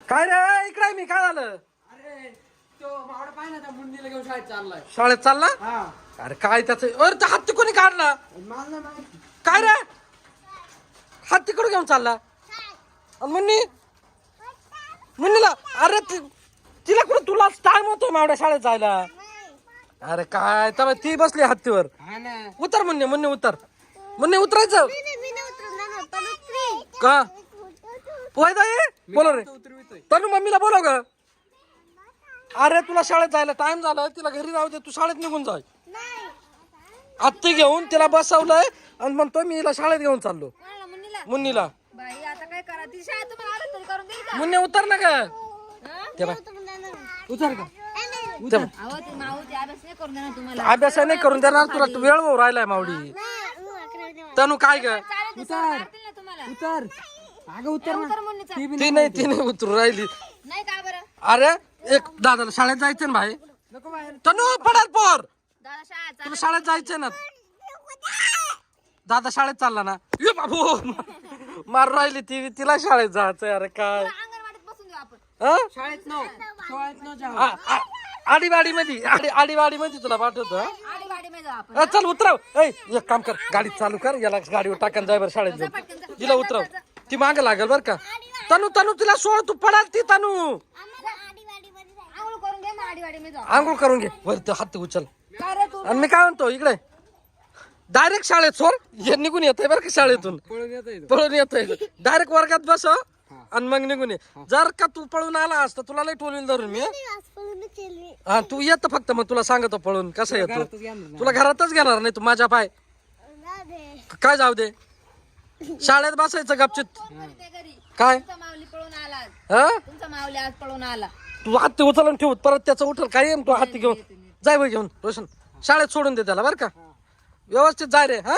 काय रे इकडे मी काय झालं? अरे तो मावडा पाहिजे ना मुंडीला घेऊन शाळेत चाललाय. शाळेत चालला? हा अरे काय त्याच अरे त्या हत्ती कोणी काढला? मला नाही माहिती. काय रे हत्ती कडे घेऊन चालला? मुन्नी मुन्नीला अरे तिला कुठं तुला टाइम होतो मावड्या शाळेत जायला. अरे काय तर ती बसली हत्तीवर. हा ना उतर मुन्नी मुन्नी उतर मुन्नी उतरायचं का? पोहाय बोलो रे उतरवितोय. तनु मम्मीला बोलव ग. अरे तुला शाळेत जायला टाइम झाला तिला घरी राहू दे तू शाळेत निघून जाय. हत्ती घेऊन तिला बसवलंय आणि म्हणतोय मी हिला शाळेत घेऊन चाललो मुन्नीला. बाई आता काय करा ती शाळा तुम्हाला आलं तरी करून देईल का? मुन्नी उतर ना ग. ते बाय उतर का? ते अहो ते माऊ ते अभ्यास नाही करून देणार तुम्हाला. अभ्यास नाही करून देणार तुला तू वेळ होऊ राहिलाय मावडी. तनु काय ग चालेल ते सर मारतील ना तुम्हाला. उतर अगं उतर ना. उतर मुन्नीचा. ती नाही उतरू राहिली. नाही का बरं? अरे एक दादाला शाळेत जायचं ना भाई. नको बाहेर. तनु पडाल पोर दादा शाळा तुला शाळेत जायचंय ना. दादा शाळेत चालला ना. ये बाबू मार राहिली ती तिला शाळेत जायचंय. अरे काय अंगणवाडीत बसून देऊ आपण. शाळेत न जा. आडीवाडी मध्ये आडीवाडी मध्ये तुला पाठवतो. आडी मध्ये जाऊ आपण. चल उतरव. एक काम कर गाडी चालू कर याला गाडीवर टाकन जाय बरं शाळेत जाऊ. तिला उतरव ती मागे लागेल बर का. तनु तनु तिला सोड तू पडाल ती तनु. आंघोळ करून घे मग आडी मध्ये जाऊ. आंघोळ करून घे वरती हात उचल. काय रे तू? आणि मी काय म्हणतो इकडे डायरेक्ट शाळेत सोड. हे निघून येतंय बरं का शाळेतून पळून येतोय. डायरेक्ट वर्गात बसव आणि मग निघून ये. जर का तू पळून आला असता तुला लई टोलील धरून मी. हा तू येत फक्त मग तुला सांगतो पळून कसं येतो. तुला घरातच घेणार नाही तू माझ्या पाय. काय जाऊ दे शाळेत बसायचं गपचित. ते घरी काय तुमचा माऊली पळून आला. हा तुमचा माऊली आज पळून आला. तू हत्ती उचलून ठेवत परत त्याचं उठल काय तू हत्ती घेऊन जाय घेऊन रोशन शाळेत सोडून दे त्याला बरं का. व्यवस्थित जाय रे. हा